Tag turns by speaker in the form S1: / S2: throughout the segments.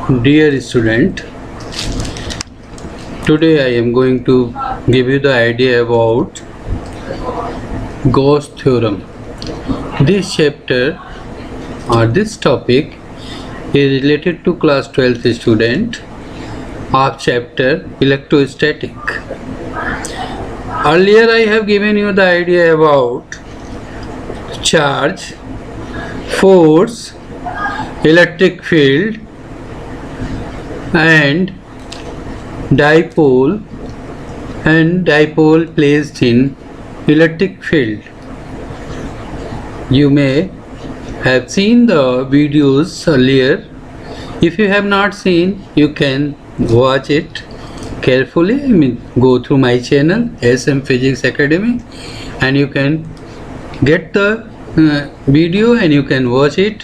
S1: Dear student, today I am going to give you the idea about Gauss theorem. This chapter or this topic is related to class 12th student of chapter electrostatic. Earlier I have given you the idea about charge, force, electric field and dipole placed in electric field. You may have seen the videos earlier. If you have not seen, you can watch it carefully. Go through my channel SM Physics Academy and you can get the video and you can watch it.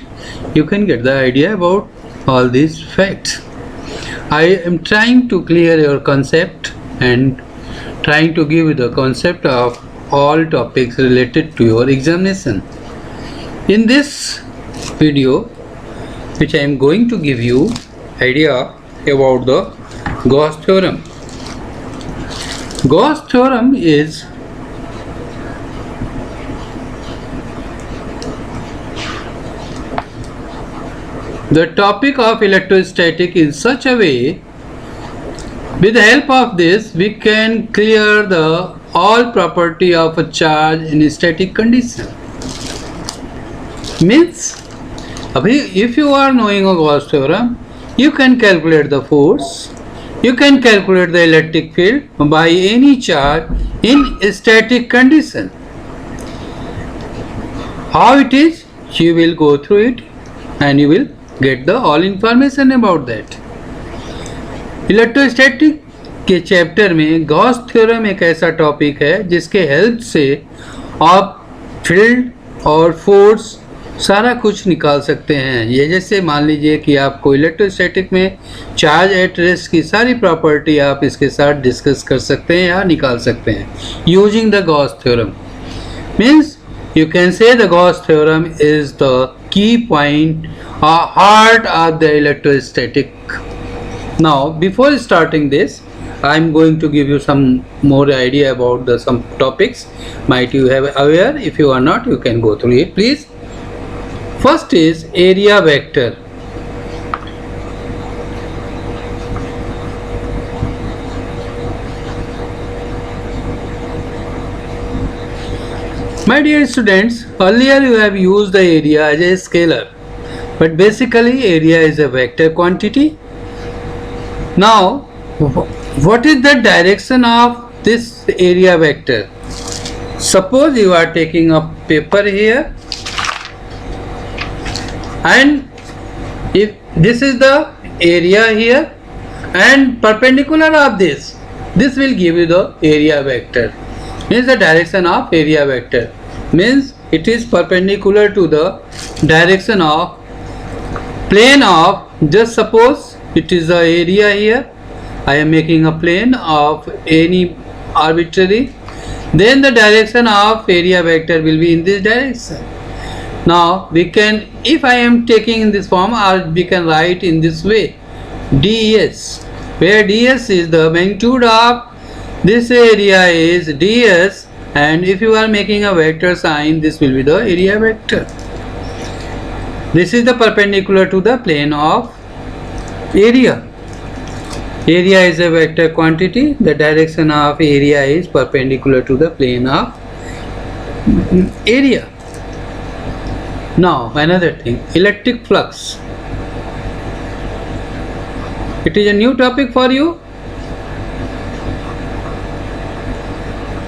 S1: You can get the idea about all these facts. I am trying to clear your concept and trying to give you the concept of all topics related to your examination. In this video, which I am going to give you idea about the Gauss theorem. Gauss theorem is the topic of electrostatic in such a way, with the help of this we can clear the all property of a charge in a static condition. Means, if you are knowing a Gauss theorem, you can calculate the force, you can calculate the electric field by any charge in a static condition. How it is, you will go through it and you will get the all information about that. Electrostatic के chapter में Gauss theorem एक ऐसा topic है जिसके help से आप field और force सारा कुछ निकाल सकते हैं. ये जैसे मान लीजिए कि आपको इलेक्ट्रोस्टैटिक में चार्ज एट रेस्ट की सारी प्रॉपर्टी आप इसके साथ डिस्कस कर सकते हैं या निकाल सकते हैं using the Gauss theorem. Means you can say the Gauss theorem is the key point or heart of the electrostatic. Now, before starting this, I am going to give you some more idea about some topics. Might you have aware? If you are not, you can go through it, please. First is area vector. My dear students, earlier you have used the area as a scalar, but basically area is a vector quantity. Now, what is the direction of this area vector? Suppose you are taking a paper here and if this is the area here and perpendicular of this will give you the area vector. Means the direction of area vector means it is perpendicular to the direction of plane of, just suppose it is the area here, I am making a plane of any arbitrary, then the direction of area vector will be in this direction. Now we can, if I am taking in this form, or we can write in this way, ds, where ds is the magnitude of this area is ds, and if you are making a vector sign, this will be the area vector. This is the perpendicular to the plane of area. Area is a vector quantity. The direction of area is perpendicular to the plane of area. Now another thing, electric flux. It is a new topic for you.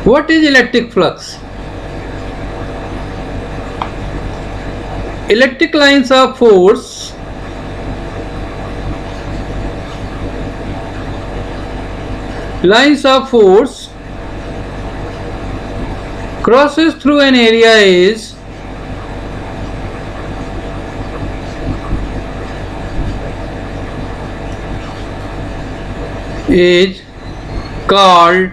S1: What is electric flux? Electric lines of force crosses through an area is called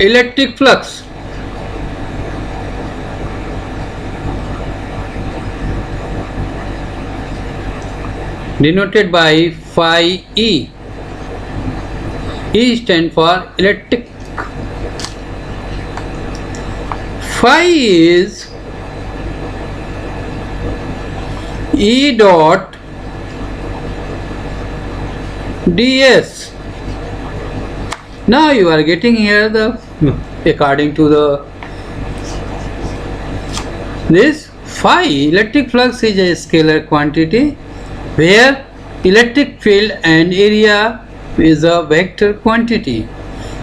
S1: electric flux. denoted by phi E. E stands for electric. Phi is E dot ds. Now you are getting here the according to the this phi electric flux is a scalar quantity where electric field and area is a vector quantity.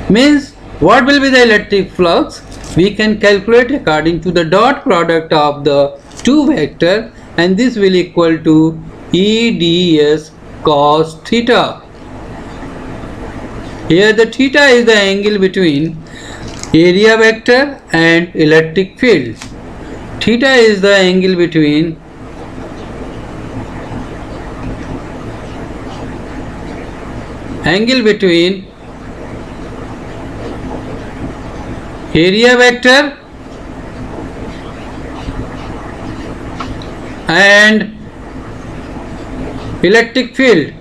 S1: Means what will be the electric flux? We can calculate according to the dot product of the two vector, and this will equal to E ds cos theta. Here the theta is the angle between area vector and electric field. Theta is the angle between area vector and electric field.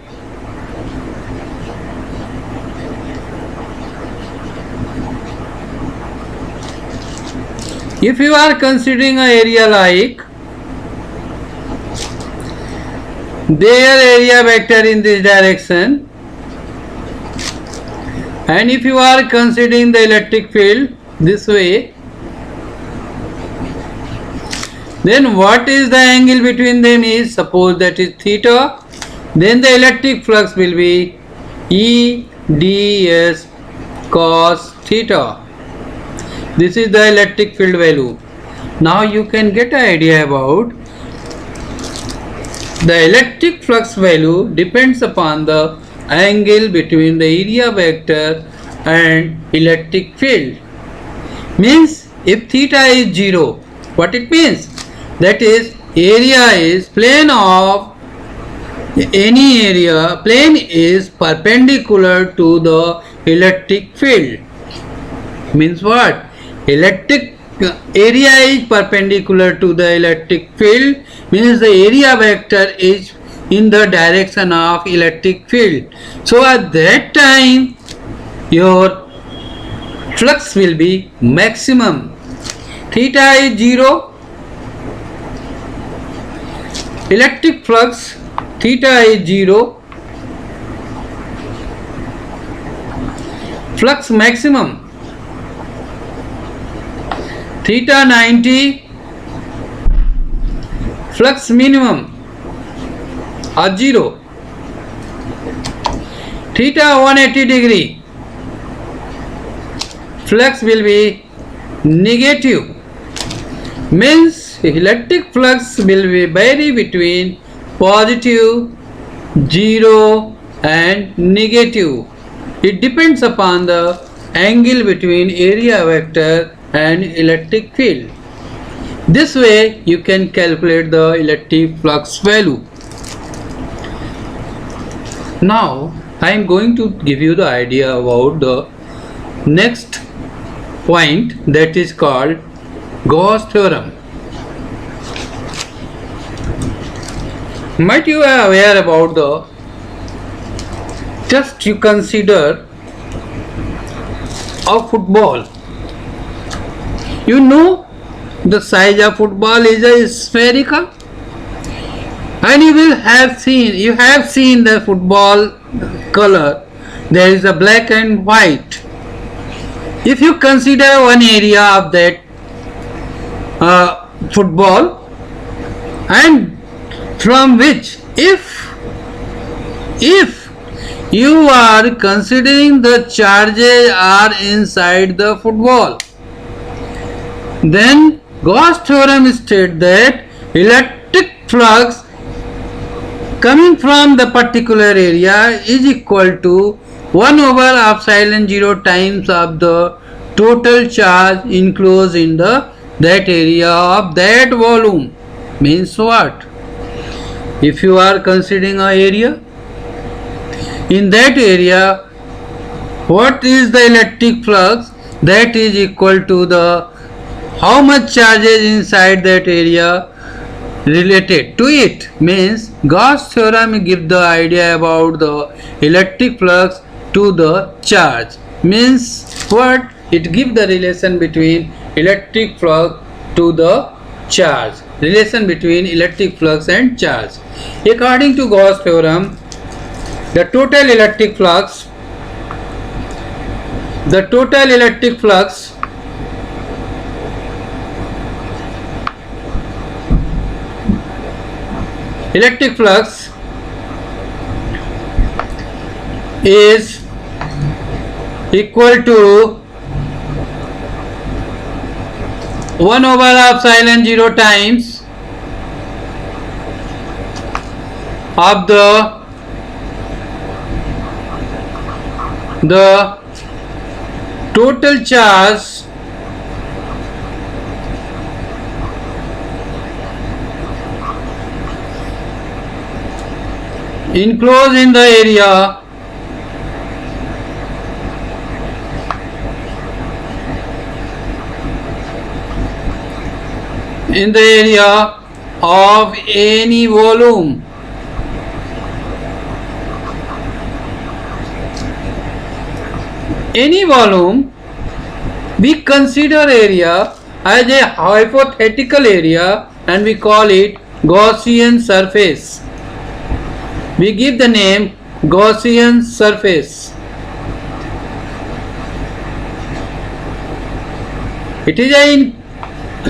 S1: If you are considering an area like their area vector in this direction, and if you are considering the electric field this way, then what is the angle between them is, suppose that is theta, then the electric flux will be E ds cos theta. This is the electric field value. Now you can get an idea about the electric flux value depends upon the angle between the area vector and electric field. Means if theta is 0, what it means? That is area is plane of any area, plane is perpendicular to the electric field. Means what? Electric area is perpendicular to the electric field, means the area vector is in the direction of electric field. So at that time your flux will be maximum. Theta is 0, electric flux theta is 0, flux maximum theta 90, flux minimum are 0, theta 180 degree, flux will be negative. Means electric flux will be vary between positive, 0 and negative. It depends upon the angle between area vector and electric field. This way you can calculate the electric flux value. Now I am going to give you the idea about the next point, that is called Gauss theorem. Might you are aware about the, just you consider a football. You know the size of football is a spherical, and you have seen the football color, there is a black and white. If you consider one area of that football, and from which if you are considering the charges are inside the football, then Gauss theorem states that electric flux coming from the particular area is equal to 1 over epsilon 0 times of the total charge enclosed in that area of that volume. Means what? If you are considering an area, in that area what is the electric flux? That is equal to the how much charge is inside that area related to it. Means Gauss theorem gives the idea about the electric flux to the charge. Means what? It gives the relation between electric flux to the charge. Relation between electric flux and charge. According to Gauss theorem, the total electric flux is equal to 1 over epsilon 0 times of the total charge enclosed in the area of any volume. Any volume, we consider area as a hypothetical area and we call it Gaussian surface. We give the name Gaussian surface. It is a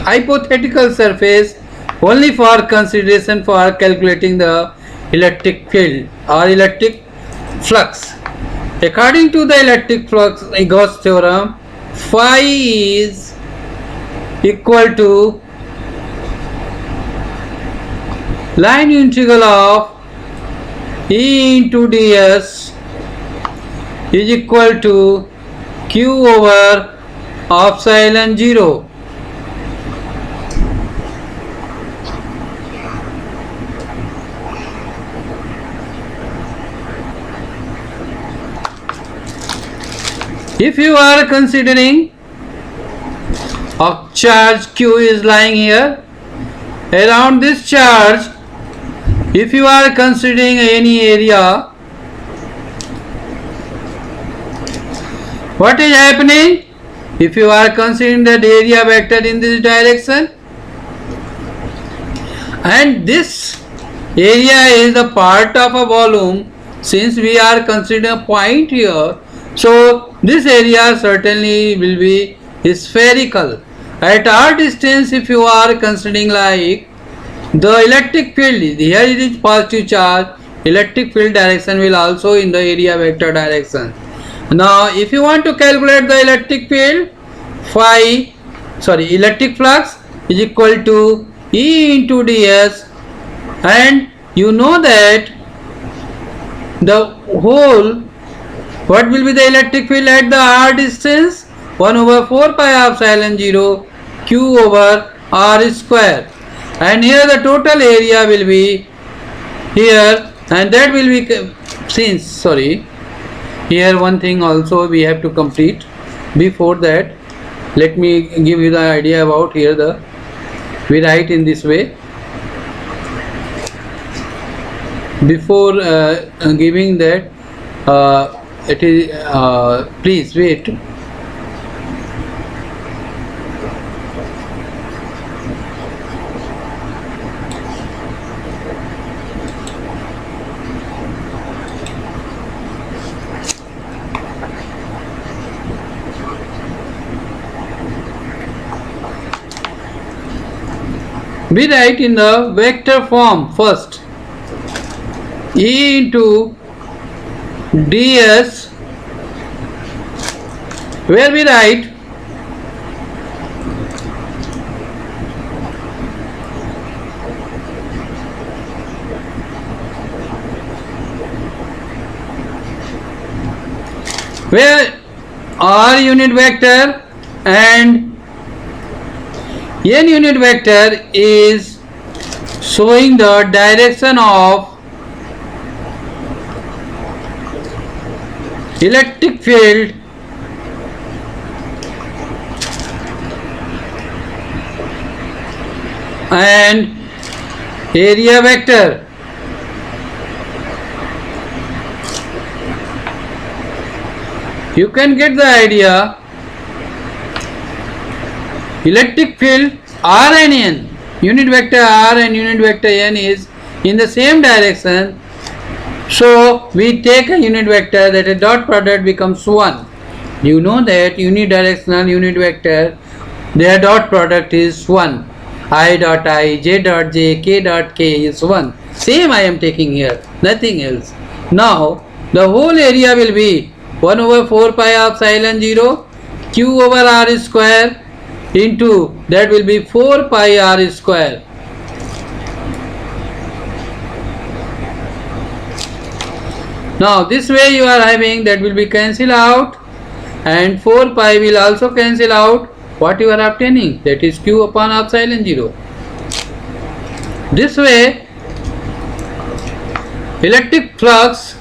S1: hypothetical surface only for consideration for calculating the electric field or electric flux. According to the electric flux Gauss theorem, phi is equal to line integral of E into ds is equal to q over epsilon 0. If you are considering a charge q is lying here, around this charge, if you are considering any area, what is happening? If you are considering that area vector in this direction, and this area is a part of a volume, since we are considering a point here, so this area certainly will be spherical. At our distance, if you are considering like the electric field, here it is positive charge, electric field direction will also in the area vector direction. Now if you want to calculate the electric field, electric flux is equal to E into ds, and you know that the whole, what will be the electric field at the r distance? 1 over 4 pi epsilon 0 q over r square, and here the total area will be here, and that will be here one thing also we have to complete. Before that, let me give you the idea about here. We write in this way. Before giving that, it is please wait. We write in the vector form first. E into ds, where we write where r unit vector and n unit vector is showing the direction of electric field and area vector. You can get the idea. Electric field R and N, unit vector R and unit vector N is in the same direction. So we take a unit vector that a dot product becomes 1. You know that unidirectional unit vector, their dot product is 1. I dot I, j dot j, k dot k is 1. Same I am taking here, nothing else. Now the whole area will be 1 over 4 pi of epsilon 0 q over r square into that will be 4 pi r square. Now this way you are having that will be cancelled out and 4 pi will also cancel out. What you are obtaining, that is q upon epsilon 0. This way electric flux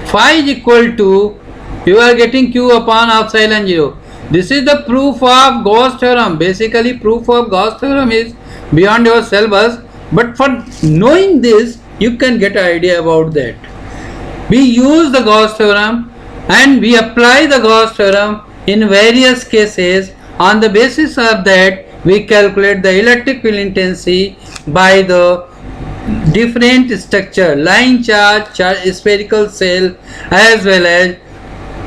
S1: phi is equal to, you are getting q upon epsilon 0. This is the proof of Gauss theorem. Basically proof of Gauss theorem is beyond your syllabus, but for knowing this you can get an idea about that. We use the Gauss theorem and we apply the Gauss theorem in various cases. On the basis of that we calculate the electric field intensity by the different structure, line charge, spherical cell as well as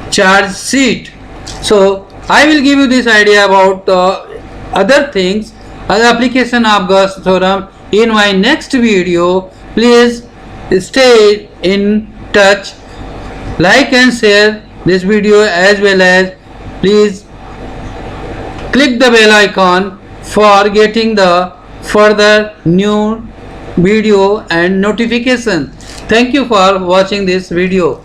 S1: charge sheet. So I will give you this idea about other things, other application of Gauss theorem in my next video. Please stay in touch, like and share this video as well as please click the bell icon for getting the further new video and notification. Thank you for watching this video.